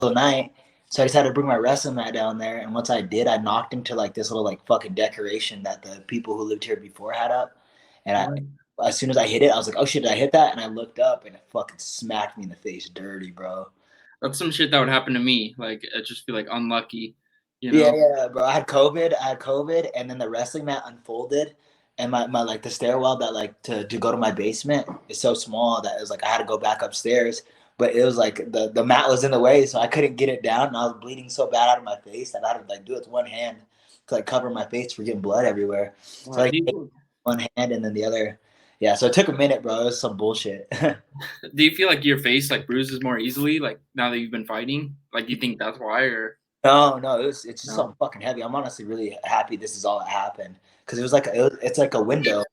the night. So I decided to bring my wrestling mat down there, and once I did, I knocked into like this little like fucking decoration that the people who lived here before had up. And as soon as I hit it, I was like, "Oh shit, did I hit that?" And I looked up, and it fucking smacked me in the face, dirty, bro. That's some shit that would happen to me. Like, I just feel like unlucky, you Yeah, know? yeah, bro. I had COVID, and then the wrestling mat unfolded, and my like the stairwell that like to go to my basement is so small that it was like I had to go back upstairs. But it was like the mat was in the way, so I couldn't get it down, and I was bleeding so bad out of my face that I had to like do it with one hand to like cover my face for getting blood everywhere. So like one hand and then the other. Yeah, so it took a minute, bro. It was some bullshit. Do you feel like your face like bruises more easily, like now that you've been fighting? Like, do you think that's why, or No, it's just no? so fucking heavy. I'm honestly really happy this is all that happened because it was like it's like a window,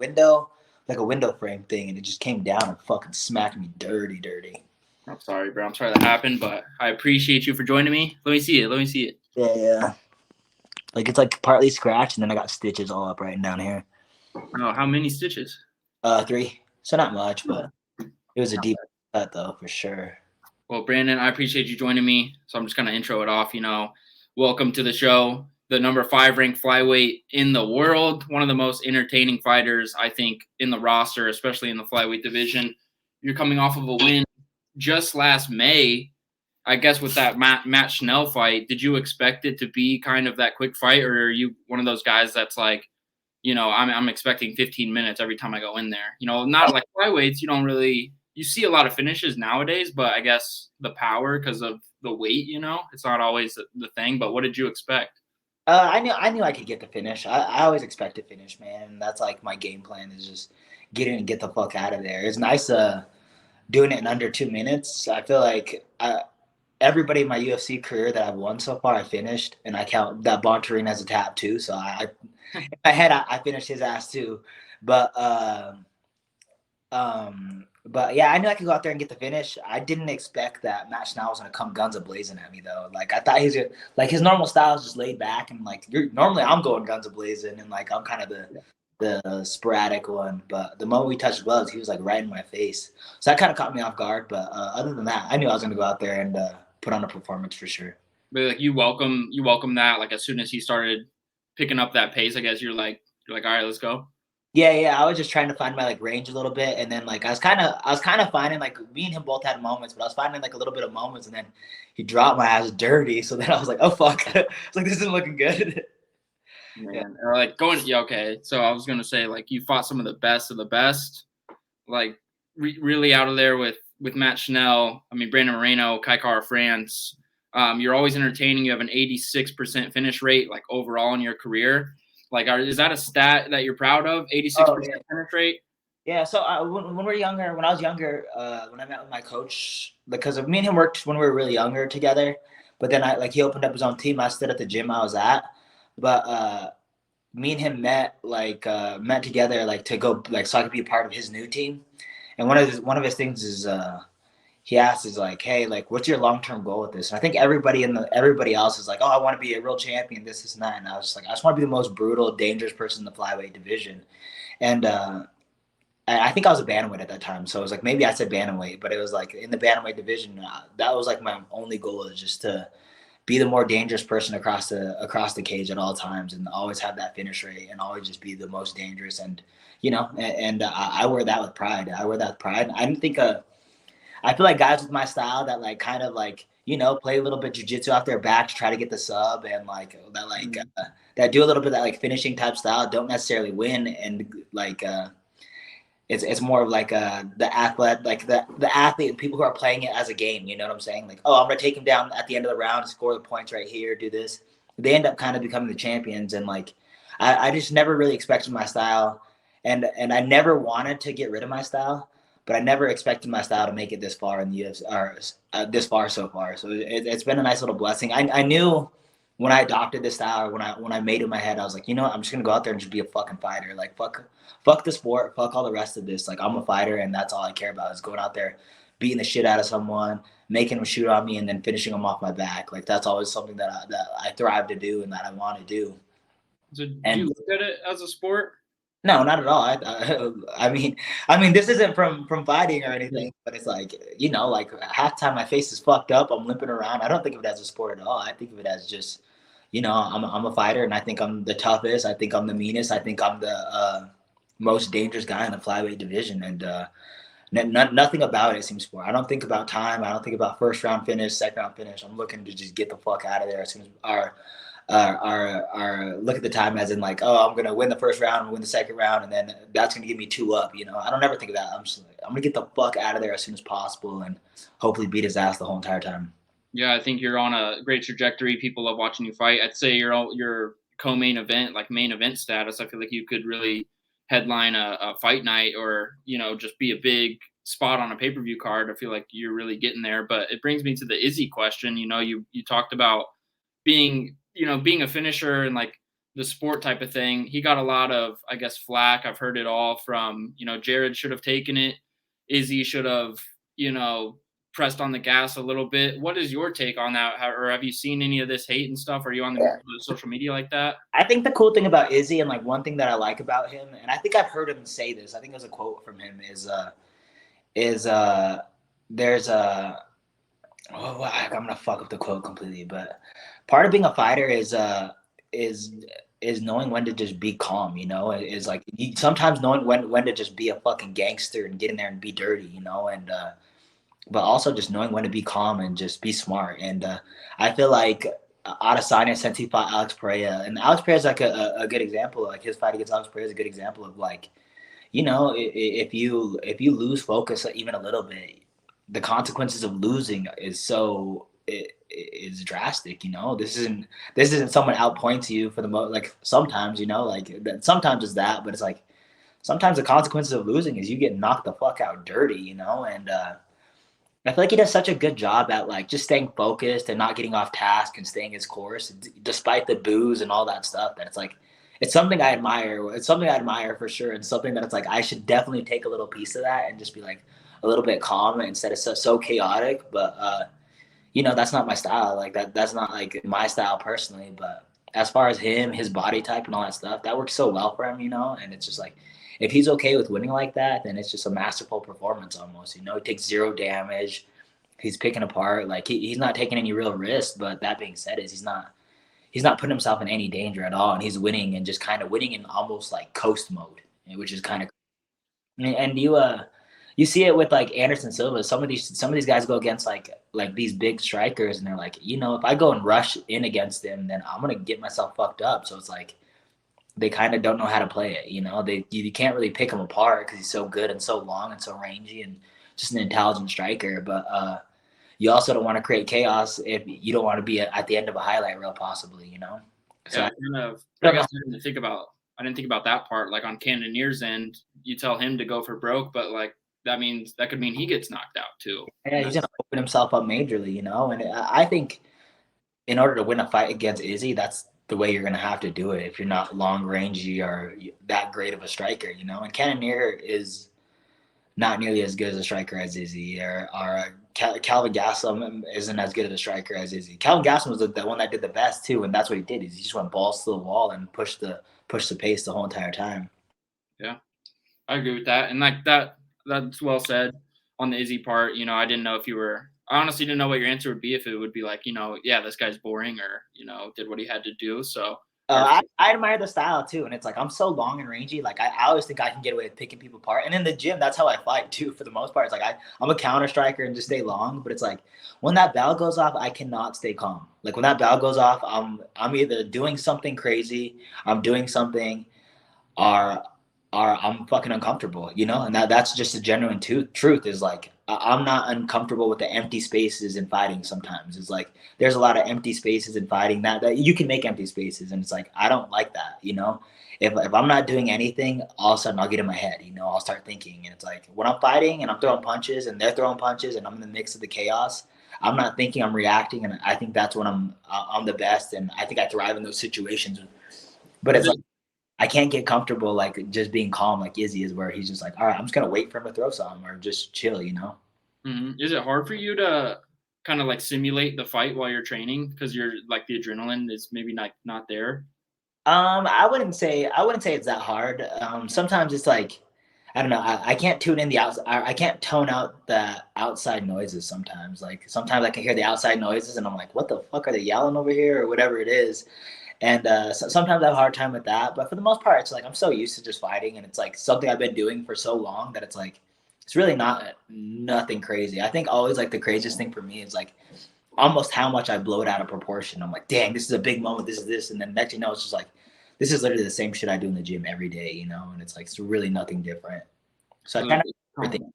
like a window frame thing, and it just came down and fucking smacked me dirty. I'm sorry, bro. I'm sorry that happened, but I appreciate you for joining me. Let me see it. Let me see it. Yeah. Like it's like partly scratched, and then I got stitches all up right down here. Oh, how many stitches? 3. So not much, but it was a deep cut though for sure. Well, Brandon, I appreciate you joining me. So I'm just gonna intro it off. Welcome to the show. The number 5 ranked flyweight in the world, one of the most entertaining fighters I think in the roster, especially in the flyweight division. You're coming off of a win just last May. I guess with that Matt Schnell fight, did you expect it to be kind of that quick fight, or are you one of those guys that's like, I'm expecting 15 minutes every time I go in there? Not like flyweights. You see a lot of finishes nowadays, but I guess the power because of the weight, it's not always the thing. But what did you expect? I knew I could get the finish. I always expect to finish, man. That's like my game plan is just get the fuck out of there. It's nice doing it in under 2 minutes. I feel like everybody in my UFC career that I've won so far, I finished, and I count that Bontarine as a tap too. So in my head, I finished his ass too. But but yeah, I knew I could go out there and get the finish. I didn't expect that Matt Schnell was gonna come guns a blazing at me though. Like I thought he's like his normal style is just laid back and like normally I'm going guns a blazing and like I'm kind of the sporadic one. But the moment we touched gloves, he was like right in my face. So that kind of caught me off guard. But other than that, I knew I was gonna go out there and put on a performance for sure. But like you welcome that. Like as soon as he started picking up that pace, I guess you're like, all right, let's go. Yeah. I was just trying to find my like range a little bit, and then like I was kind of finding like me and him both had moments, but I was finding like a little bit of moments, and then he dropped my ass dirty. So then I was like, oh fuck, it's like this isn't looking good. Man, or like okay. So I was gonna say like you fought some of the best of the best, like really out of there with Matt Schnell. I mean Brandon Moreno, Kaikara France. You're always entertaining. You have an 86% finish rate, like overall in your career. Like, is that a stat that you're proud of? 86% finish rate. Yeah. So when we were younger, when I was younger, when I met with my coach, because me and him worked when we were really younger together. But then he opened up his own team. I stood at the gym I was at, but me and him met together like to go like so I could be a part of his new team. And one of his things is he asks is like, hey, like, what's your long-term goal with this? And I think everybody else is like, oh, I want to be a real champion, this and that. And I was just like, I just want to be the most brutal, dangerous person in the flyweight division. And I think I was a bantamweight at that time, so it was like maybe I said bantamweight, but it was like in the bantamweight division. That was like my only goal is just to be the more dangerous person across the cage at all times, and always have that finish rate, and always just be the most dangerous. And I wear that with pride. I wear that with pride. I didn't think I feel like guys with my style that like kind of like play a little bit jiu-jitsu off their back to try to get the sub, and like that that do a little bit of that like finishing type style don't necessarily win, and like it's more of like the athlete, people who are playing it as a game. You know what I'm saying? Like, oh, I'm gonna take him down at the end of the round, score the points right here, do this. They end up kind of becoming the champions, and like I just never really expected my style, and I never wanted to get rid of my style. But I never expected my style to make it this far in the UFC, or this far so far. So it's been a nice little blessing. I knew when I adopted this style, or when I made it in my head, I was like, you know what? I'm just gonna go out there and just be a fucking fighter. Like fuck the sport, fuck all the rest of this. Like I'm a fighter, and that's all I care about is going out there, beating the shit out of someone, making them shoot on me, and then finishing them off my back. Like that's always something that I thrive to do and that I want to do. So do you look at it as a sport? No, not at all. I mean, this isn't from fighting or Yeah. anything, but it's like, you know, like half time my face is fucked up. I'm limping around. I don't think of it as a sport at all. I think of it as just, you know, I'm a fighter, and I think I'm the toughest. I think I'm the meanest. I think I'm the most dangerous guy in the flyweight division, and nothing about it seems sport. I don't think about time. I don't think about first round finish, second round finish. I'm looking to just get the fuck out of there as soon as our look at the time as in like, oh, I'm gonna win the first round, win the second round, and then that's gonna give me 2 up. You know, I don't ever think of that. I'm just like, I'm gonna get the fuck out of there as soon as possible and hopefully beat his ass the whole entire time. Yeah, I think you're on a great trajectory. People love watching you fight. I'd say your co-main event, like main event status. I feel like you could really headline a fight night, or just be a big spot on a pay-per-view card. I feel like you're really getting there. But it brings me to the Izzy question. You talked about being a finisher and like the sport type of thing. He got a lot of, I guess, flack. I've heard it all from, Jared should have taken it. Izzy should have, pressed on the gas a little bit. What is your take on that? Or have you seen any of this hate and stuff? Are you on the social media like that? I think the cool thing about Izzy, and like one thing that I like about him, and I think I've heard him say this. I think there's a quote from him is there's a oh, I'm gonna fuck up the quote completely, but part of being a fighter is is knowing when to just be calm, you know, is like sometimes knowing when to just be a fucking gangster and get in there and be dirty, you know, and but also just knowing when to be calm and just be smart. And I feel like Adesanya, since he fought Alex Pereira, and Alex Pereira is like a good example. Like his fight against Alex Pereira is a good example of like, you know, if you lose focus even a little bit, the consequences of losing is drastic. You know, this isn't someone outpoints you for the most. Like sometimes, you know, like sometimes it's that, but it's like sometimes the consequences of losing is you get knocked the fuck out dirty. You know, and I feel like he does such a good job at like just staying focused and not getting off task and staying his course despite the booze and all that stuff. That it's like it's something I admire. It's something I admire for sure, and something that it's like I should definitely take a little piece of that and just be like a little bit calm instead of so chaotic. But you know, that's not my style. Like that's not like my style personally. But as far as him, his body type and all that stuff, that works so well for him, you know. And it's just like if he's okay with winning like that, then it's just a masterful performance almost. You know, he takes zero damage. He's picking apart. Like he's not taking any real risks. But that being said, is he's not putting himself in any danger at all, and he's winning and just kind of winning in almost like coast mode, which is kind of and you see it with like Anderson Silva. Some of these guys go against like these big strikers, and they're like, you know, if I go and rush in against them, then I'm gonna get myself fucked up. So it's like they kind of don't know how to play it. You know, you can't really pick him apart because he's so good and so long and so rangy and just an intelligent striker. But you also don't want to create chaos if you don't want to be at the end of a highlight reel, possibly. You know, so Yeah, I guess I didn't think about that part. Like on Cannonier's end, you tell him to go for broke, but like that could mean he gets knocked out too. yeah, he's gonna open himself up majorly. You know, and I think in order to win a fight against Izzy, that's the way you're going to have to do it if you're not long rangey or that great of a striker, you know. And Cannonier is not nearly as good as a striker as Izzy, or Calvin Gastelum isn't as good of a striker as Izzy. Calvin Gastelum was the one that did the best too, and that's what he did. He just went balls to the wall and pushed the pace the whole entire time. Yeah, I agree with that, and like that's well said on the Izzy part. I didn't know if you were. I honestly didn't know what your answer would be, if it would be like, yeah, this guy's boring, or did what he had to do. So I admire the style too, and it's like I'm so long and rangy. Like I always think I can get away with picking people apart, and in the gym, that's how I fight too. For the most part, it's like I'm a counter striker and just stay long. But it's like when that bell goes off, I cannot stay calm. Like when that bell goes off, I'm either doing something crazy, I'm doing something, or I'm fucking uncomfortable, you know. And that's just a genuine truth. Is like I'm not uncomfortable with the empty spaces in fighting. Sometimes it's like there's a lot of empty spaces in fighting that you can make empty spaces, and it's like I don't like that, you know. If I'm not doing anything, all of a sudden I'll get in my head, you know. I'll start thinking, and it's like when I'm fighting and I'm throwing punches and they're throwing punches and I'm in the mix of the chaos, I'm not thinking, I'm reacting, and I think that's when I'm the best, and I think I thrive in those situations. But it's like I can't get comfortable like just being calm like Izzy is, where he's just like, all right, I'm just gonna wait for him to throw something or just chill, you know. Is it hard for you to kind of like simulate the fight while you're training, because you're like the adrenaline is maybe not there? I wouldn't say it's that hard. Sometimes it's like, I don't know. I can't tune in the outside. I can't tone out the outside noises. Sometimes, like sometimes I can hear the outside noises, and I'm like, what the fuck are they yelling over here or whatever it is. And sometimes I have a hard time with that. But for the most part, it's like I'm so used to just fighting, and it's like something I've been doing for so long that it's like it's really not nothing crazy. I think always like the craziest thing for me is like almost how much I blow it out of proportion. I'm like, dang, this is a big moment. This is this, and then next you know, it's just like this is literally the same shit I do in the gym every day, you know, and it's like it's really nothing different. So I So kind of overthink.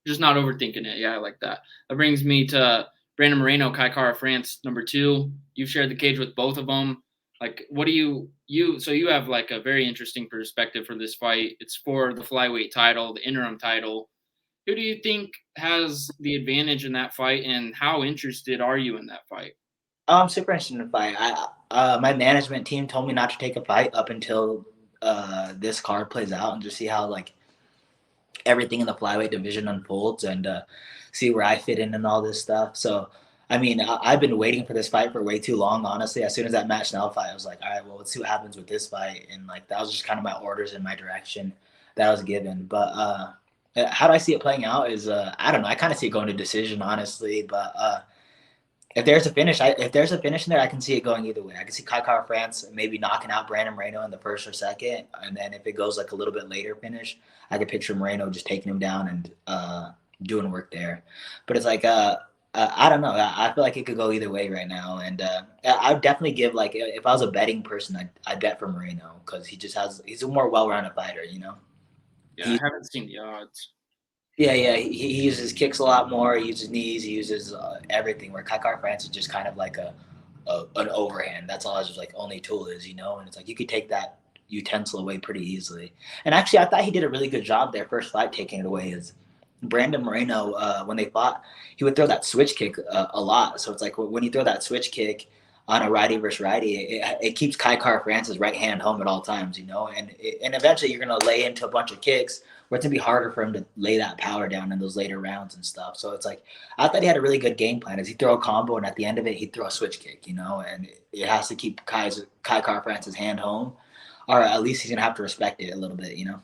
just not overthinking it. Yeah, I like that. That brings me to Brandon Moreno, Kai Kara France, number 2. You've shared the cage with both of them. Like, what do so you have like a very interesting perspective for this fight. It's for the flyweight title, the interim title. Who do you think has the advantage in that fight, and how interested are you in that fight? Oh, I'm super interested in the fight. My management team told me not to take a fight up until this card plays out and just see how like everything in the flyweight division unfolds and see where I fit in and all this stuff. So, I mean, I've been waiting for this fight for way too long, honestly. As soon as that match now fight, I was like, all right, well, let's see what happens with this fight. And like, that was just kind of my orders in my direction that I was given. But how do I see it playing out is, I don't know. I kind of see it going to decision, honestly. But if there's a finish, if there's a finish in there, I can see it going either way. I can see Kai Kara France maybe knocking out Brandon Moreno in the first or second, and then if it goes like a little bit later finish, I could picture Moreno just taking him down and doing work there. But it's like I don't know. I feel like it could go either way right now, and I would definitely give like if I was a betting person, I'd bet for Moreno because he's a more well-rounded fighter, you know. Yeah, I He haven't seen the odds. yeah, he uses kicks a lot more. He uses knees. He uses everything. Where Kai Kara France is just kind of like an overhand. That's all his like only tool is, you know. And it's like you could take that utensil away pretty easily. And actually, I thought he did a really good job there first fight taking it away. Is Brandon Moreno when they fought, he would throw that switch kick a lot. So it's like when you throw that switch kick on a righty versus righty, it keeps Kai Kara France's right hand home at all times, you know. And eventually you're gonna lay into a bunch of kicks where it's gonna be harder for him to lay that power down in those later rounds and stuff. So it's like I thought he had a really good game plan. As he throw a combo and at the end of it he'd throw a switch kick, you know, and it has to keep Kai Kara France's hand home, or at least he's gonna have to respect it a little bit, you know.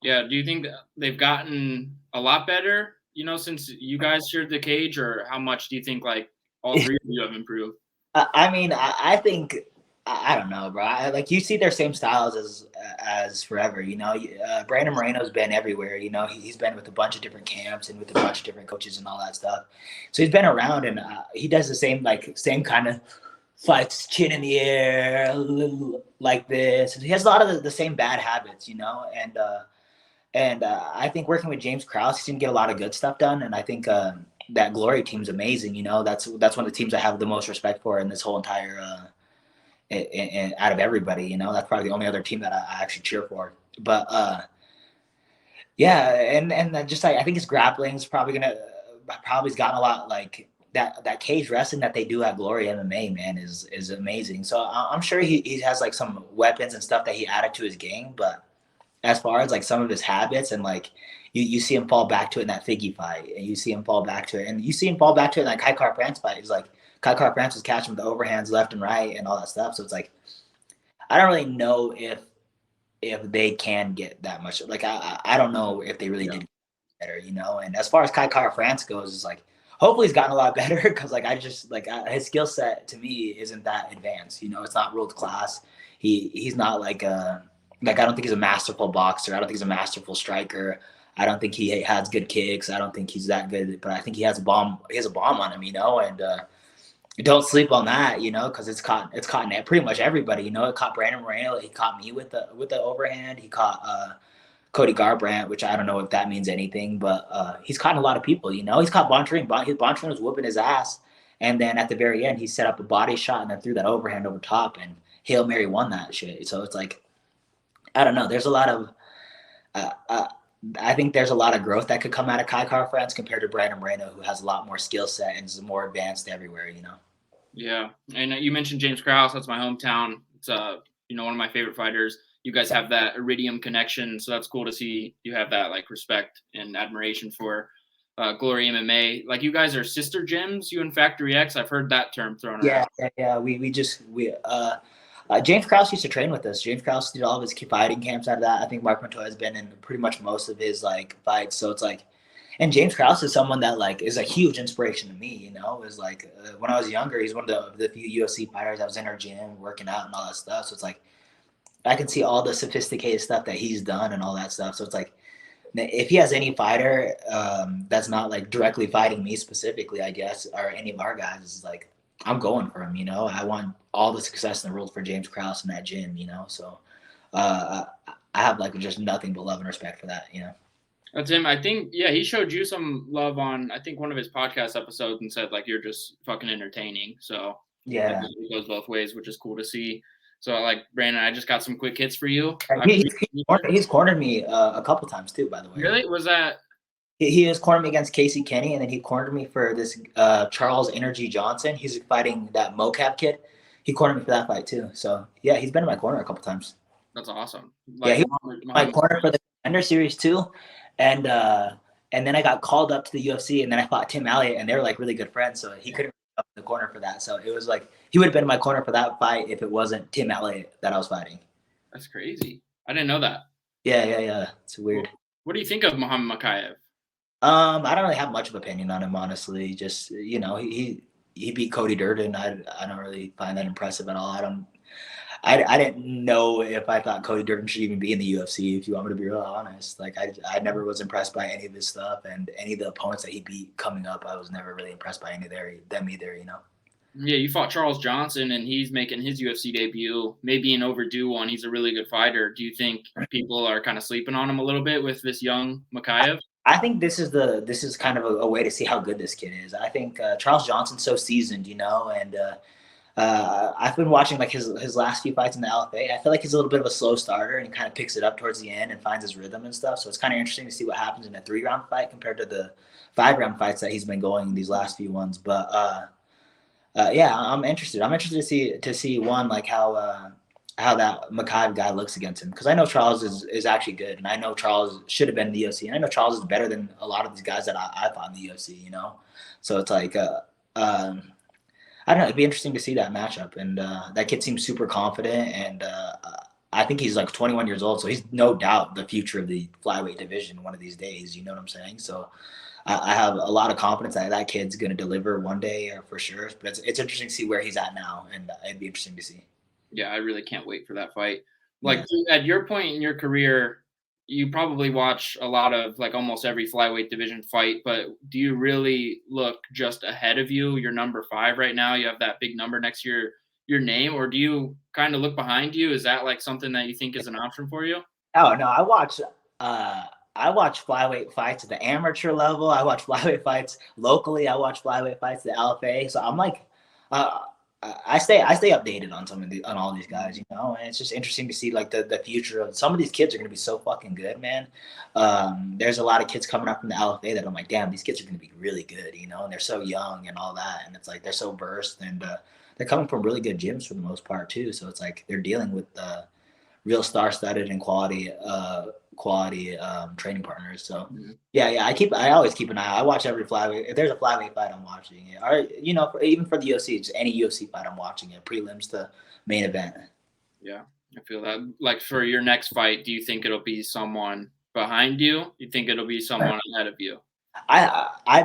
Yeah, do you think that they've gotten a lot better, since you guys shared the cage, or how much do you think like all three of you have improved? I mean, I think I don't know, bro. Like you see their same styles as forever. You know, Brandon Moreno's been everywhere. You know, he's been with a bunch of different camps and with a bunch of different coaches and all that stuff. So he's been around, and he does the same kind of fights, chin in the air, like this. He has a lot of the same bad habits, you know, and I think working with James Krause, he's gonna get a lot of good stuff done. And I think that Glory team's amazing. You know, that's one of the teams I have the most respect for in this whole entire. Out of everybody, you know, that's probably the only other team that I actually cheer for. But yeah, and just like I think his grappling is probably gotten a lot like that cage wrestling that they do at Glory MMA, man, is amazing. So I'm sure he has like some weapons and stuff that he added to his game, but as far as like some of his habits and like you see him fall back to it in that Figgy fight, and you see him fall back to it, and you see him fall back to it in that Kai Kara France fight. It's like Kai Kara France was catching with the overhands left and right and all that stuff. So it's like I don't really know if they can get that much. Like I don't know if they really did better, you know. And as far as Kai Kara France goes, it's like hopefully he's gotten a lot better because like I just like his skill set to me isn't that advanced. You know, it's not world class. He's not like a like I don't think he's a masterful boxer. I don't think he's a masterful striker. I don't think he has good kicks. I don't think he's that good, but I think he has a bomb. He has a bomb on him, you know. And don't sleep on that, you know, because it's caught pretty much everybody. You know, it caught Brandon Royal. He caught me with the overhand. He caught Cody Garbrandt, which I don't know if that means anything, but he's caught a lot of people. You know, he's caught Bontrain. Bontrain was whooping his ass, and then at the very end, he set up a body shot and then threw that overhand over top, and Hail Mary won that shit. So it's like I don't know. There's a lot of uh, uh, I think there's a lot of growth that could come out of Kai Kara France compared to Brandon Moreno, who has a lot more skill set and is more advanced everywhere. You know. Yeah, and you mentioned James Krause. That's my hometown. It's one of my favorite fighters. You guys have that Iridium connection, so that's cool to see you have that like respect and admiration for Glory MMA. Like you guys are sister gyms, you and Factory X. I've heard that term thrown around. Yeah. We James Krause used to train with us. James Krause did all of his fighting camps out of that. I think Mark Montoya has been in pretty much most of his like fights. So it's like, and James Krause is someone that like is a huge inspiration to me. You know, is like when I was younger, he's one of the few UFC fighters that was in our gym working out and all that stuff. So it's like I can see all the sophisticated stuff that he's done and all that stuff. So it's like if he has any fighter that's not like directly fighting me specifically, I guess, or any of our guys, is like I'm going for him. You know, I want all the success in the world for James Krause in that gym. You know, so I have like just nothing but love and respect for that. You know. That's him. I think, yeah, he showed you some love on, I think, one of his podcast episodes and said, like, you're just fucking entertaining. So, Yeah. It goes both ways, which is cool to see. So, like, Brandon, I just got some quick hits for you. He's cornered me a couple times, too, by the way. Really? Was that? He has cornered me against Casey Kenny, and then he cornered me for this Charles Energy Johnson. He's fighting that mocap kid. He cornered me for that fight, too. So, yeah, he's been in my corner a couple times. That's awesome. Like, yeah, he was my corner for the Contender Series, too. And then I got called up to the UFC, and then I fought Tim Elliott, and they were like really good friends. So he couldn't be up in the corner for that. So it was like he would have been in my corner for that fight if it wasn't Tim Elliott that I was fighting. That's crazy. I didn't know that. Yeah. It's weird. What do you think of Muhammad Mokaev? I don't really have much of an opinion on him, honestly. Just he beat Cody Durden. I don't really find that impressive at all. I didn't know if I thought Cody Durden should even be in the UFC, if you want me to be real honest. Like, I never was impressed by any of his stuff, and any of the opponents that he beat coming up, I was never really impressed by any of them either, you know? Yeah, you fought Charles Johnson, and he's making his UFC debut, maybe an overdue one. He's a really good fighter. Do you think people are kind of sleeping on him a little bit with this young Mokaev? I think this is kind of a way to see how good this kid is. I think Charles Johnson's so seasoned, you know, and I've been watching like his last few fights in the LFA. I feel like he's a little bit of a slow starter, and he kind of picks it up towards the end and finds his rhythm and stuff. So it's kind of interesting to see what happens in a 3-round fight compared to the 5-round fights that he's been going these last few ones. But yeah, I'm interested. I'm interested to see one, like how that Mokaev guy looks against him, because I know Charles is actually good, and I know Charles should have been in the UFC, and I know Charles is better than a lot of these guys that I fought in the UFC, you know. So it's like I don't know. It'd be interesting to see that matchup. And that kid seems super confident. And I think he's like 21 years old. So he's no doubt the future of the flyweight division one of these days. You know what I'm saying? So I have a lot of confidence that kid's going to deliver one day for sure. But it's interesting to see where he's at now. And it'd be interesting to see. Yeah, I really can't wait for that fight. Like, at your point in your career, you probably watch a lot of like almost every flyweight division fight, but do you really look just ahead of you? You're number 5 right now. You have that big number next to your name, or do you kind of look behind you? Is that like something that you think is an option for you? Oh no, I watch flyweight fights at the amateur level. I watch flyweight fights locally. I watch flyweight fights at the LFA. So I'm like, I stay updated on all these guys, you know, and it's just interesting to see like the future of some of these kids are gonna be so fucking good, man. There's a lot of kids coming up from the LFA that I'm like, damn, these kids are gonna be really good, you know, and they're so young and all that, and it's like they're so versed, and they're coming from really good gyms for the most part too. So it's like they're dealing with real star-studded and quality training partners. So yeah, I always keep an eye. I watch every flyweight. If there's a flyweight fight, I'm watching it. Or you know, even for the UFC, just any UFC fight, I'm watching it. Prelims to main event. Yeah, I feel that. Like for your next fight, do you think it'll be someone behind you? You think it'll be someone ahead of you? I'm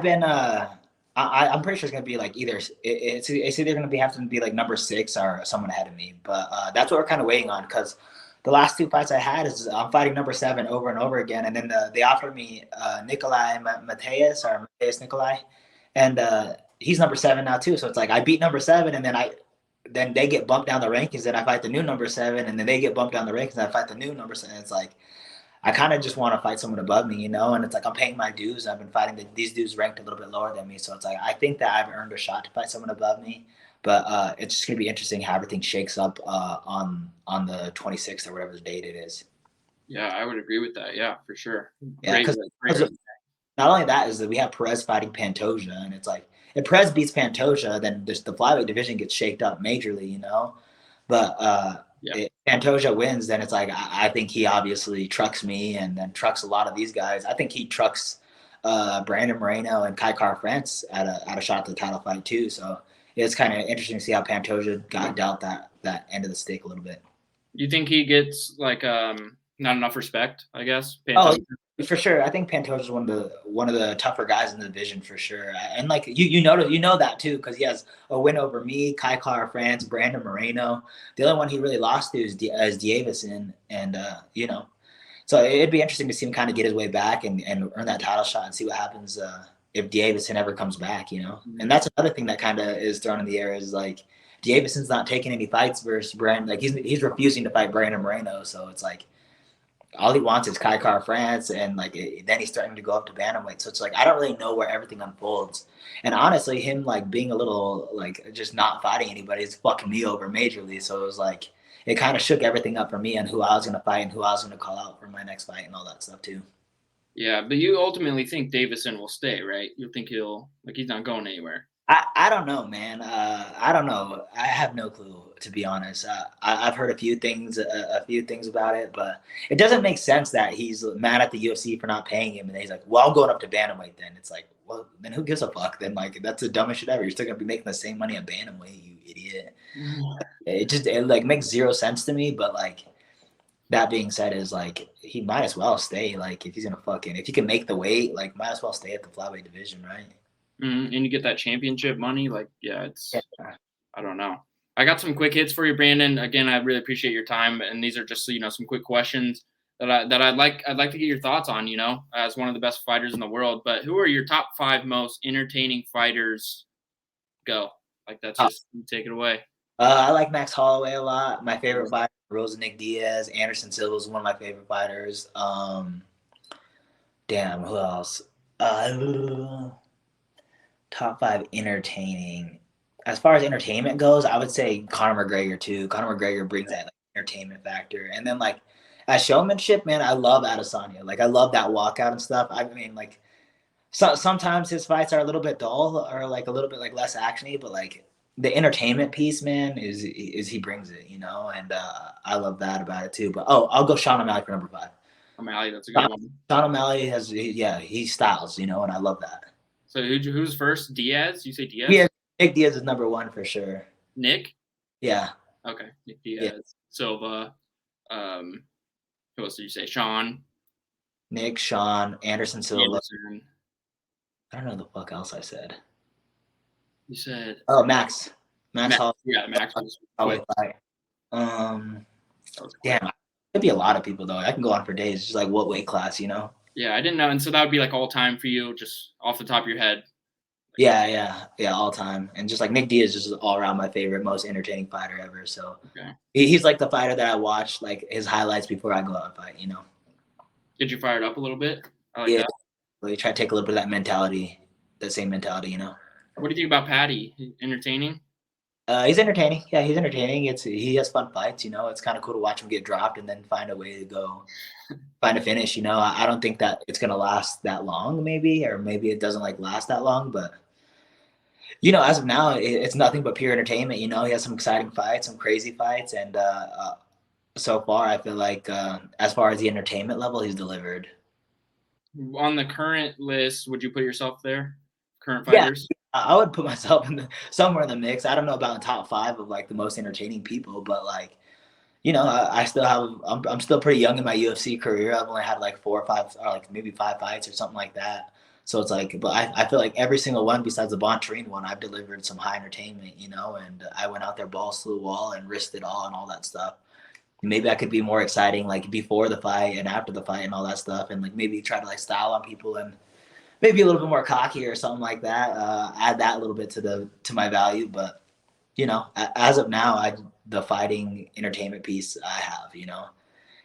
pretty sure it's gonna be like either it's either gonna have to be like number 6 or someone ahead of me. But that's what we're kind of waiting on, because the last 2 fights I had is I'm fighting number 7 over and over again, and then they offered me Nikolai Mateus Nikolai, and he's number 7 now too. So it's like I beat number 7, and then they get bumped down the rankings, and I fight the new number 7, and then they get bumped down the rankings, and I fight the new number 7. It's like I kind of just want to fight someone above me, you know, and it's like I'm paying my dues. I've been fighting these dudes ranked a little bit lower than me, so it's like I think that I've earned a shot to fight someone above me. But it's just gonna be interesting how everything shakes up on the 26th or whatever the date it is. Yeah, I would agree with that. Yeah, for sure. Yeah, because not only that is that we have Perez fighting Pantoja, and it's like if Perez beats Pantoja, then just the flyweight division gets shaked up majorly, you know. But if Pantoja wins, then it's like I think he obviously trucks me, and then trucks a lot of these guys. I think he trucks Brandon Moreno and Kai Car France at a shot at the title fight too. So it's kind of interesting to see how Pantoja got dealt that end of the stick a little bit. You think he gets like not enough respect? I guess. Oh, Pantoja? for sure. I think Pantoja is one of the tougher guys in the division for sure. And like you know that too because he has a win over me, Kai Kara France, Brandon Moreno. The only one he really lost to is Davison, and you know, so it'd be interesting to see him kind of get his way back and earn that title shot and see what happens if Davison ever comes back. You know, and that's another thing that kind of is thrown in the air is like Davison's not taking any fights versus Brandon. Like he's refusing to fight Brandon Moreno, so it's like all he wants is Kai Kara France, and like then he's starting to go up to bantamweight. So it's like I don't really know where everything unfolds. And honestly, him like being a little like just not fighting anybody is fucking me over majorly. So it was like it kind of shook everything up for me on who I was gonna fight and who I was gonna call out for my next fight and all that stuff too. Yeah, but you ultimately think Davison will stay, right? You think he's not going anywhere. I don't know, man. I don't know. I have no clue, to be honest. I've heard a few things about it, but it doesn't make sense that he's mad at the UFC for not paying him, and he's like, "Well, I'm going up to bantamweight." Then it's like, well, then who gives a fuck? Then like that's the dumbest shit ever. You're still gonna be making the same money at bantamweight, you idiot. It like makes zero sense to me. But like that being said, is like he might as well stay. Like if he can make the weight, like might as well stay at the flyweight division, right? And you get that championship money. Like, yeah, it's Yeah. I don't know. I got some quick hits for you, Brandon. Again, I really appreciate your time, and these are just some quick questions that I'd like to get your thoughts on. As one of the best fighters in the world, but who are your top 5 most entertaining fighters? Go. Like that's just take it away. I like Max Holloway a lot. My favorite fighter, Rosa Nick Diaz. Anderson Silva is one of my favorite fighters. Damn, who else? Top 5 entertaining. As far as entertainment goes, I would say Conor McGregor too. Conor McGregor brings that like, entertainment factor, and then like as showmanship, man, I love Adesanya. Like I love that walkout and stuff. I mean, like sometimes his fights are a little bit dull or like a little bit like less actiony, but like the entertainment piece, man, is he brings it, and I love that about it too. But I'll go Sean O'Malley for number 5. O'Malley, that's a good one. Sean O'Malley he styles, and I love that. So who's first? Diaz? You say Diaz? Yeah, Nick Diaz is number 1 for sure. Nick? Yeah. Okay, Nick Diaz. Yeah. Silva. Who else did you say? Sean. Nick, Sean, Anderson Silva. Anderson. I don't know the fuck else I said. You said Max. Max Hall. Yeah, Max was fight. Damn, it'd be a lot of people though. I can go on for days. Just like what weight class, Yeah, I didn't know, and so that would be like all time for you, just off the top of your head. Yeah, all time, and just like Nick Diaz is just all around my favorite, most entertaining fighter ever. So he's like the fighter that I watch like his highlights before I go out and fight. Get you fired up a little bit. I like that. Really try to take a little bit of that mentality, that same mentality. What do you think about Patty? Entertaining? He's entertaining. Yeah, he's entertaining. He has fun fights. It's kind of cool to watch him get dropped and then find a way to go, find a finish. I don't think that it's gonna last that long, maybe, or maybe it doesn't like last that long. But as of now, it's nothing but pure entertainment. He has some exciting fights, some crazy fights, and so far, I feel like as far as the entertainment level, he's delivered. On the current list, would you put yourself there? Current fighters? Yeah. I would put myself somewhere in the mix. I don't know about the top 5 of like the most entertaining people, but like, I still have. I'm still pretty young in my UFC career. I've only had like 4 or 5, or like maybe 5 fights or something like that. So it's like, but I feel like every single one besides the Bontarine one, I've delivered some high entertainment, and I went out there balls to the wall and risked it all and all that stuff. Maybe I could be more exciting like before the fight and after the fight and all that stuff, and like maybe try to like style on people and maybe a little bit more cocky or something like that. Add that a little bit to my value, but as of now, the fighting entertainment piece I have,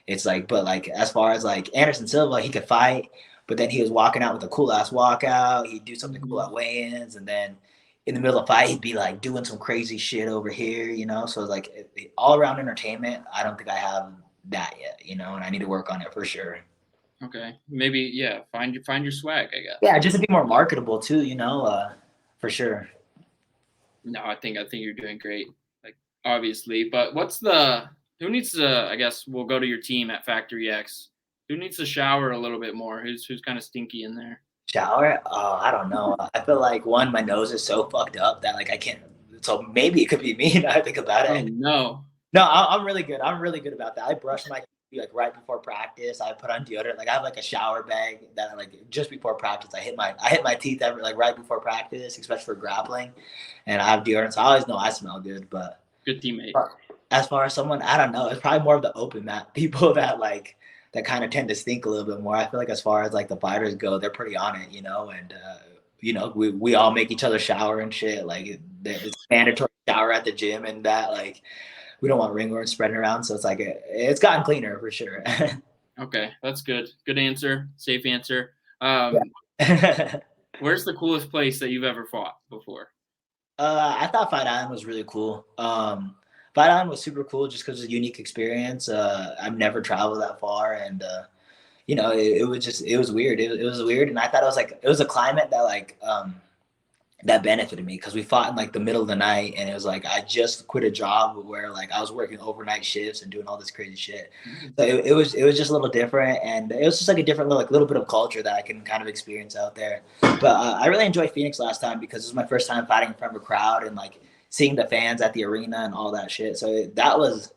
it's like, but like as far as like Anderson Silva, he could fight, but then he was walking out with a cool ass walkout. He'd do something cool at weigh-ins, and then in the middle of the fight, he'd be like doing some crazy shit over here, So it's like all around entertainment. I don't think I have that yet, and I need to work on it for sure. Okay, maybe find your swag, I guess. Yeah, just to be more marketable too, for sure. No, I think you're doing great, like obviously. But who needs to? I guess we'll go to your team at Factory X. Who needs to shower a little bit more? Who's kind of stinky in there? Shower? Oh, I don't know. I feel like my nose is so fucked up that like I can't. So maybe it could be me now I think about Oh it. no. No, I'm really good. I'm really good about that. I brush my teeth, like right before practice. I put on deodorant. Like I have like a shower bag that like just before practice I hit my teeth every like right before practice, especially for grappling. And I have deodorant, so I always know I smell good. But Good teammate. as far as someone, I don't know. It's probably more of the open mat people that like that kind of tend to stink a little bit more. I feel like as far as like the fighters go, they're pretty on it, and we all make each other shower and shit. Like it's mandatory shower at the gym and that like we don't want ringworm spreading around. So it's like it's gotten cleaner for sure. Okay, that's good. Good answer. Safe answer. Yeah. Where's the coolest place that you've ever fought before? I thought Fight Island was really cool. Fight Island was super cool just because it's a unique experience. I've never traveled that far, and it was weird. It was weird, and I thought it was a climate that that benefited me because we fought in like the middle of the night, and it was like I just quit a job where like I was working overnight shifts and doing all this crazy shit. So it was just a little different, and it was just like a different little bit of culture that I can kind of experience out there. But I really enjoyed Phoenix last time because it was my first time fighting in front of a crowd and like seeing the fans at the arena and all that shit. So that was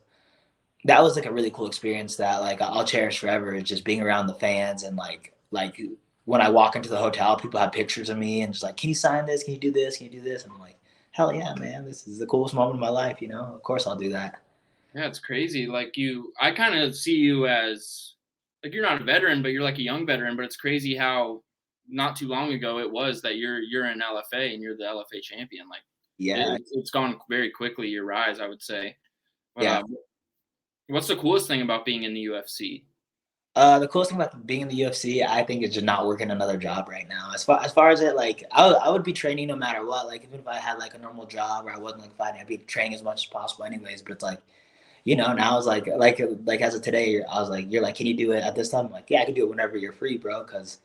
like a really cool experience that like I'll cherish forever. Is just being around the fans and like when I walk into the hotel, people have pictures of me and just like, can you sign this? Can you do this? Can you do this? And I'm like, hell yeah, man, this is the coolest moment of my life. Of course I'll do that. Yeah, it's crazy. Like I kind of see you as like you're not a veteran, but you're like a young veteran. But it's crazy how not too long ago it was that you're in LFA and you're the LFA champion. Like Yeah, it's gone very quickly, your rise, I would say. But yeah. what's the coolest thing about being in the UFC? The coolest thing about being in the UFC, I think, is just not working another job right now. As far as it, like, I would be training no matter what. Like, even if I had like a normal job or I wasn't like fighting, I'd be training as much as possible, anyways. But it's like, now it's like as of today, I was like, you're like, can you do it at this time? I'm like, yeah, I can do it whenever you're free, bro. Because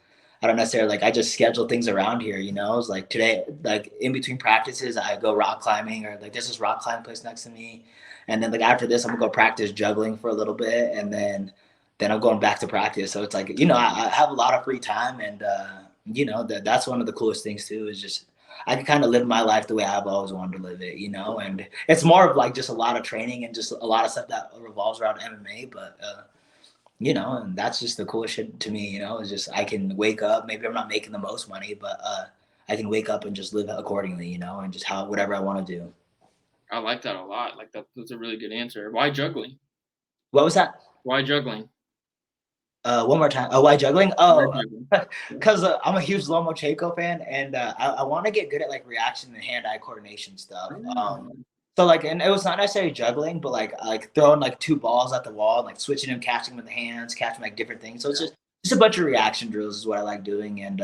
I don't necessarily like I just schedule things around here. It's like today, like in between practices, I go rock climbing or like there's this rock climbing place next to me, and then like after this, I'm gonna go practice juggling for a little bit, and then I'm going back to practice. So it's like I have a lot of free time, and that's one of the coolest things too. Is just I can kind of live my life the way I've always wanted to live it, and it's more of like just a lot of training and just a lot of stuff that revolves around MMA. But and that's just the coolest shit to me. It's just I can wake up. Maybe I'm not making the most money, but I can wake up and just live accordingly, and just whatever I want to do. I like that a lot. Like that's a really good answer. Why juggling? What was that? Why juggling? One more time. Oh, why juggling? Why Oh, juggling? because I'm a huge Lomachenko fan, and I want to get good at like reaction and hand-eye coordination stuff. Oh, So like, and it was not necessarily juggling, but like throwing like two balls at the wall and like switching them, catching them with the hands, catching like different things. So it's just a bunch of reaction drills is what I like doing, and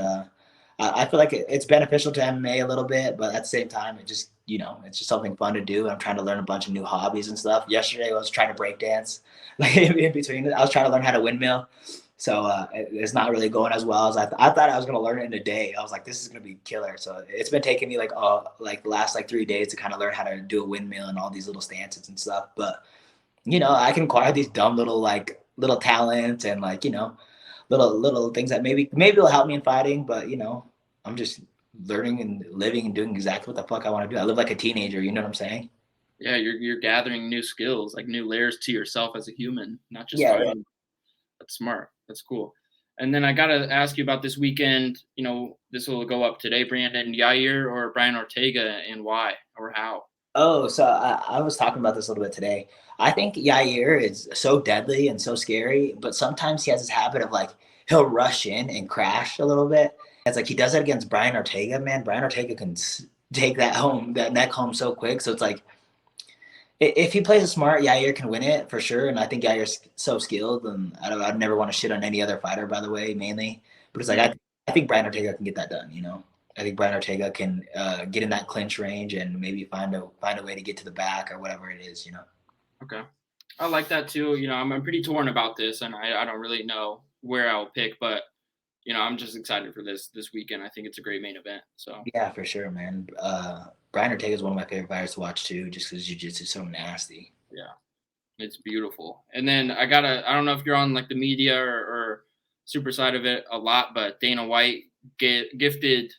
I feel like it's beneficial to MMA a little bit, but at the same time, it just it's just something fun to do. I'm trying to learn a bunch of new hobbies and stuff. Yesterday, I was trying to break dance, like in between. I was trying to learn how to windmill. So it's not really going as well as I thought I was going to learn it in a day. I was like, this is going to be killer. So it's been taking me like the last like 3 days to kind of learn how to do a windmill and all these little stances and stuff. But I can acquire these dumb little talents and like little things that maybe will help me in fighting. But I'm just learning and living and doing exactly what the fuck I want to do. I live like a teenager. You know what I'm saying? yeah, you're gathering new skills, like new layers to yourself as a human, not just Yeah. fighting. That's smart. That's cool. And then I gotta ask you about this weekend. This will go up today, Brandon. Yair or Brian Ortega, and why or how? Oh, so I was talking about this a little bit today. I think Yair is so deadly and so scary, but sometimes he has this habit of like he'll rush in and crash a little bit. It's like he does it against Brian Ortega, man. Brian Ortega can take that neck home so quick. So it's like if he plays it smart, Yair can win it for sure. And I think Yair's so skilled, and I'd never want to shit on any other fighter, by the way, mainly. But it's like I think Brian Ortega can get that done. I think Brian Ortega can get in that clinch range and maybe find a way to get to the back or whatever it is. Okay, I like that too. I'm pretty torn about this, and I don't really know where I'll pick, but I'm just excited for this weekend. I think it's a great main event. So Yeah, for sure, man. Brian Ortega is one of my favorite fighters to watch too, just because jiu-jitsu is so nasty. yeah, it's beautiful. And then I don't know if you're on like the media or super side of it a lot, but Dana White gifted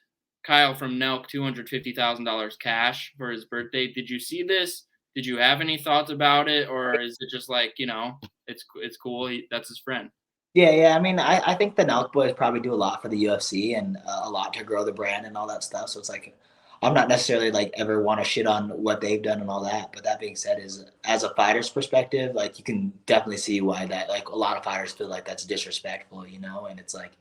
Kyle from Nelk $250,000 cash for his birthday. Did you see this? Did you have any thoughts about it, or is it just like, it's cool? That's his friend. Yeah. I mean, I think the Nelk boys probably do a lot for the UFC and a lot to grow the brand and all that stuff. So it's like, I'm not necessarily like ever want to shit on what they've done and all that. But that being said, is as a fighter's perspective, like you can definitely see why that like a lot of fighters feel like that's disrespectful, and it's like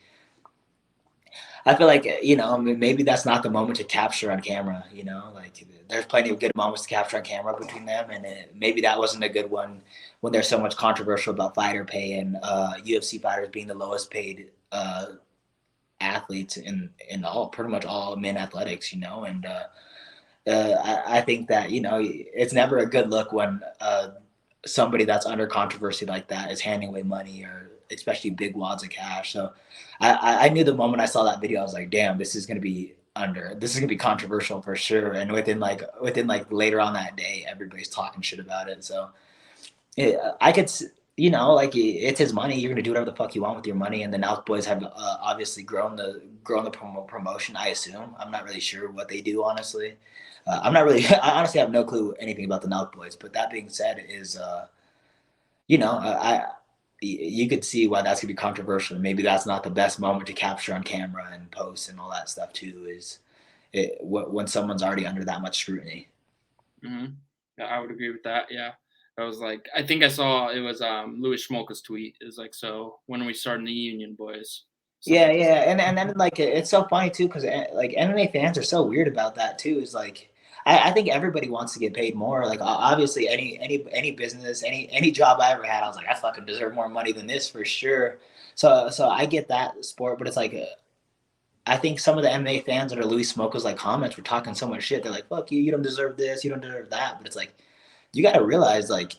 I feel like maybe that's not the moment to capture on camera. Like there's plenty of good moments to capture on camera between them, and maybe that wasn't a good one when there's so much controversial about fighter pay and UFC fighters being the lowest paid athletes in all pretty much all men athletics. And I think that it's never a good look when somebody that's under controversy like that is handing away money or especially big wads of cash. So I knew the moment I saw that video, I was like, damn, this is gonna be controversial for sure. And within later on that day, everybody's talking shit about it. So I could, like it's his money. You're gonna do whatever the fuck you want with your money. And the Nelk boys have obviously grown the promotion. I assume. I'm not really sure what they do, honestly. I'm not really. I honestly have no clue anything about the Nelk boys. But that being said, you could see why that's gonna be controversial. Maybe that's not the best moment to capture on camera and post and all that stuff too. When someone's already under that much scrutiny. Mm-hmm. Yeah, I would agree with that. Yeah. I was like, I think I saw it was Louis Schmolka's tweet. It was like, so when are we starting the union, boys? Yeah, and then like it's so funny too because like MMA fans are so weird about that too. Is like I think everybody wants to get paid more. Like obviously any business, any job I ever had, I was like I fucking deserve more money than this for sure. So I get that sport, but it's like I think some of the MMA fans that are Louis Smoke's like comments were talking so much shit. They're like, "Fuck you, you don't deserve this, you don't deserve that." But it's like you got to realize like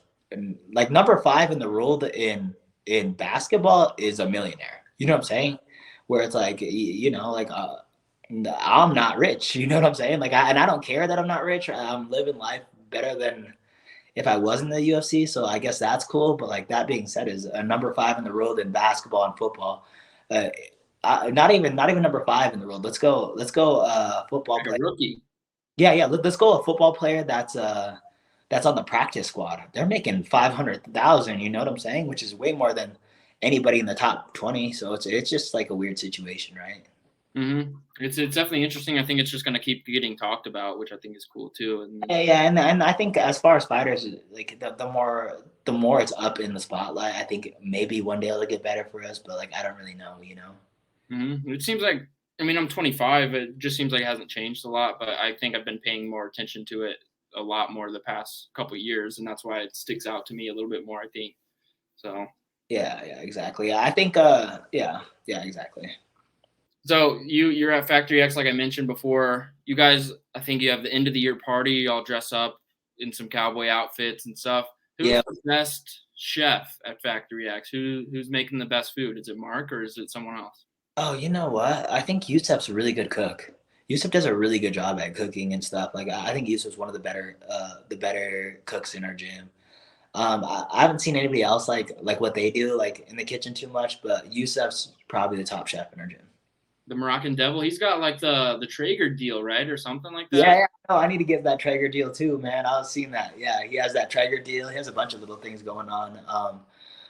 number 5 in the world in basketball is a millionaire. You know what I'm saying? Where it's like like I'm not rich. You know what I'm saying? Like I don't care that I'm not rich. I'm living life better than if I was in the UFC. So I guess that's cool. But like that being said, is a number 5 in the world in basketball and football. Uh, not even number 5 in the world. Let's go. Football Like a player. rookie. Yeah. Let's go. A football player that's on the practice squad. They're making 500,000. You know what I'm saying? Which is way more than anybody in the top 20. So it's just like a weird situation, right? Mm-hmm. It's definitely interesting. I think it's just going to keep getting talked about, which I think is cool too. And Yeah, and I think as far as fighters, like the more it's up in the spotlight, I think maybe one day it'll get better for us. But like I don't really know. mm-hmm. It seems like, I mean, I'm 25. It just seems like it hasn't changed a lot, but I think I've been paying more attention to it a lot more the past couple of years, and that's why it sticks out to me a little bit more, I think. So Yeah, exactly. I think yeah, exactly. So you're at Factory X, like I mentioned before. You guys, I think you have the end of the year party. You all dress up in some cowboy outfits and stuff. Who's Yeah. the best chef at Factory X? Who's making the best food? Is it Mark or is it someone else? Oh, you know what? I think Yusuf's a really good cook. Yusuf does a really good job at cooking and stuff. Like I think Yusuf's one of the better cooks in our gym. I haven't seen anybody else like what they do like in the kitchen too much, but Yusuf's probably the top chef in our gym. The Moroccan Devil. He's got like the Traeger deal, right, or something like that. Yeah. No, I need to get that Traeger deal too, man. I was seeing that. Yeah, he has that Traeger deal. He has a bunch of little things going on.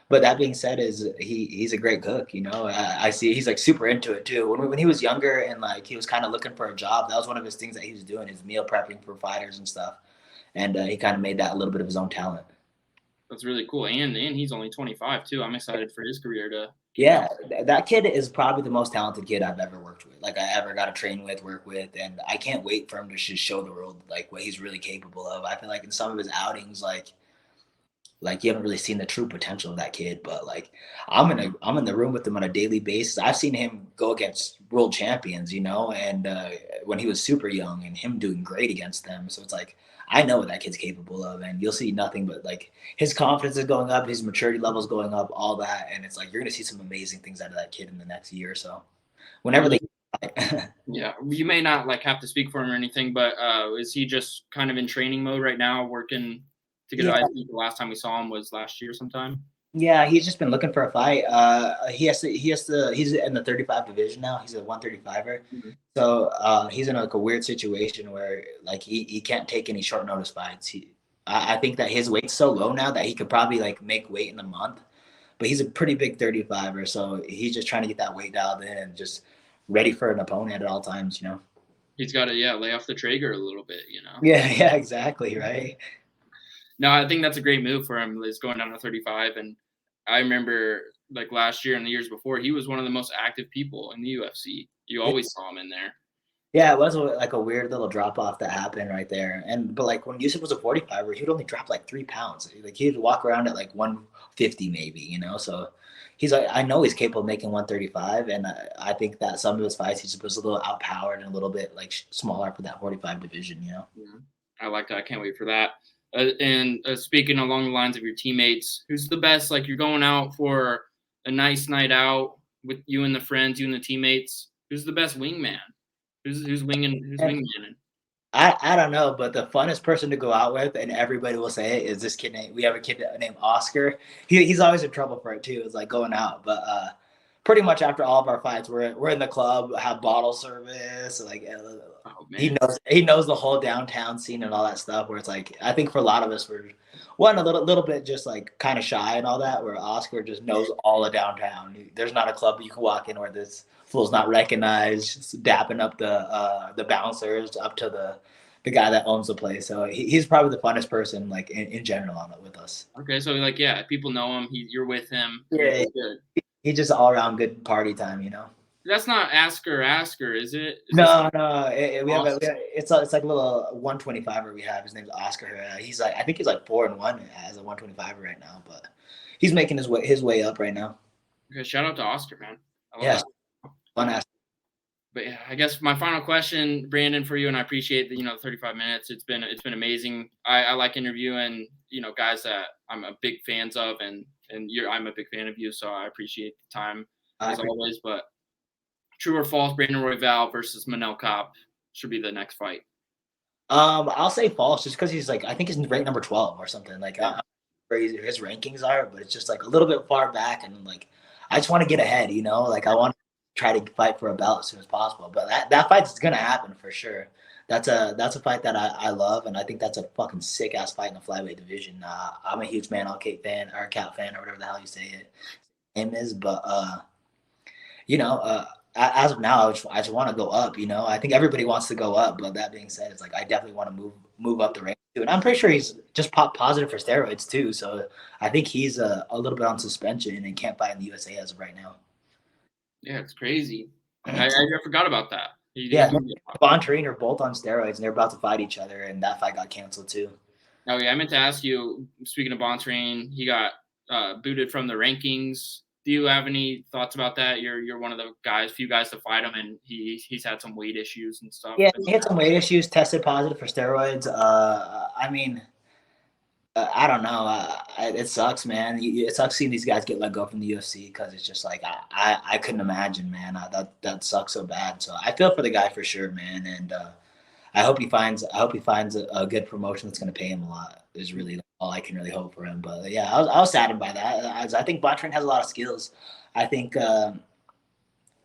But that being said, is he's a great cook. I see he's like super into it too. When he was younger and like he was kind of looking for a job, that was one of his things that he was doing, is meal prepping for fighters and stuff. And he kind of made that a little bit of his own talent. That's really cool. And he's only 25 too. I'm excited for his career to keep Yeah, going. that kid is probably the most talented kid I've ever worked with. Like I ever got to train with, work with, and I can't wait for him to just show the world like what he's really capable of. I feel like in some of his outings, like you haven't really seen the true potential of that kid. But like I'm in the room with him on a daily basis. I've seen him go against world champions, and when he was super young, and him doing great against them. So it's like I know what that kid's capable of, and you'll see nothing but like his confidence is going up, his maturity levels going up, all that, and it's like you're gonna see some amazing things out of that kid in the next year or so. Whenever they Yeah, you may not like have to speak for him or anything, but is he just kind of in training mode right now, working to get? yeah, I think the last time we saw him was last year sometime. Yeah, he's just been looking for a fight. He's in the 35 division now. He's a 135er. Mhm. So he's in like a weird situation where like he can't take any short notice fights. I think that his weight's so low now that he could probably like make weight in a month. But he's a pretty big 35er, so he's just trying to get that weight dialed in and just ready for an opponent at all times, you know. He's got to lay off the trigger a little bit, you know. Yeah, yeah, exactly, right. No, I think that's a great move for him. Is going down to 35, and I remember like last year and the years before, he was one of the most active people in the UFC. You always saw him in there. Yeah, it was like a weird little drop off that happened right there. But like when Yusuf was a 45er, he would only drop like 3 pounds. Like he'd walk around at like 150 maybe, you know. So he's like, I know he's capable of making 135, and I think that some of his fights he just was a little outpowered and a little bit like smaller for that 45 division, you know. Yeah. I like that. I can't wait for that. And speaking along the lines of your teammates, who's the best? Like you're going out for a nice night out with you and the friends, you and the teammates. Who's the best wingman? Who's And wingmaning? I don't know, but the funnest person to go out with, and everybody will say it, is this kid named. We have a kid named Oscar. He's always in trouble for it too. It's like going out, but pretty much after all of our fights, we're in the club, have bottle service. Like Oh he man. knows the whole downtown scene and all that stuff. Where it's like I think for a lot of us, we're one a little bit just like kind of shy and all that. Where Oscar just knows all of downtown. There's not a club you can walk in where this fool's not recognized, just dapping up the bouncers up to the guy that owns the place. So he's probably the funnest person like in general on it with us. Okay, so like people know him. You're with him. Yeah, You're good. he's just all around good party time, you know. That's not Asker, is it? Is this No. Oscar? It's like a little 125er we have. His name's Oscar. I think he's like 4-1 as a 125er right now, but he's making his way up right now. Okay, shout out to Oscar, man. I love Yes, that. fun ass. But yeah, I guess my final question, Brandon, for you, and I appreciate the 35 minutes. It's been amazing. I like interviewing guys that I'm a big fans of, and I'm a big fan of you, so I appreciate the time as always. But true or false, Brandon Royval versus Nelk should be the next fight. I'll say false just because he's like I think he's ranked number 12 or something. Like where his rankings are, but it's just like a little bit far back, and like I just want to get ahead, you know. Like I want to try to fight for a belt as soon as possible. But that fight's gonna happen for sure. That's a fight that I love, and I think that's a fucking sick ass fight in the flyweight division. I'm a huge Manal fan or Cat fan or whatever the hell you say it name is, but you know, as of now, I just want to go up. You know, I think everybody wants to go up. But that being said, it's like I definitely want to move up the ranks too. And I'm pretty sure he's just positive for steroids too. So I think he's a little bit on suspension and can't fight in the USA as of right now. Yeah, it's crazy. I forgot about that. Yeah, Bontarine are both on steroids, and they're about to fight each other, and that fight got canceled too. Oh yeah, I meant to ask you. Speaking of Bontarine, he got booted from the rankings. Do you have any thoughts about that? You're one of the few guys to fight him, and he's had some weight issues and stuff. Yeah, he had some weight issues, tested positive for steroids. I mean, I don't know. It sucks, man. It sucks seeing these guys get let go from the UFC because it's just like I couldn't imagine, man. That sucks so bad. So I feel for the guy for sure, man. And I hope he finds a good promotion that's going to pay him a lot. Is really all I can really hope for him. But yeah, I was saddened by that. I think Bontrain has a lot of skills. I think I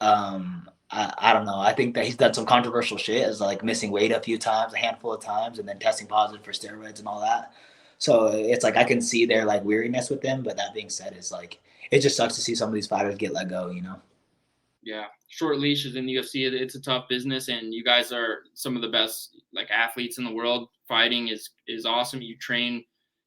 don't know. I think that he's done some controversial shit, as like missing weight a few times, a handful of times, and then testing positive for steroids and all that. So it's like I can see their like weariness with them. But that being said, it's like it just sucks to see some of these fighters get let go. You know. Yeah, short leashes in the UFC. It's a tough business, and you guys are some of the best like athletes in the world. Fighting is awesome. You train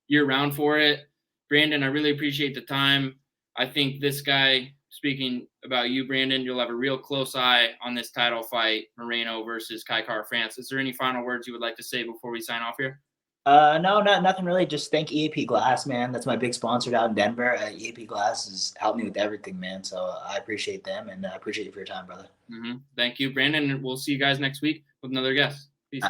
year round for it. Brandon, I really appreciate the time. I think this guy, speaking about you, Brandon, you'll have a real close eye on this title fight, Moreno versus Kaikar France. Is there any final words you would like to say before we sign off here? No, nothing really. Just thank EAP Glass, man. That's my big sponsor out in Denver. EAP Glass has helped me with everything, man. So I appreciate them, and I appreciate you for your time, brother. Thank you, Brandon. We'll see you guys next week with another guest. Peace.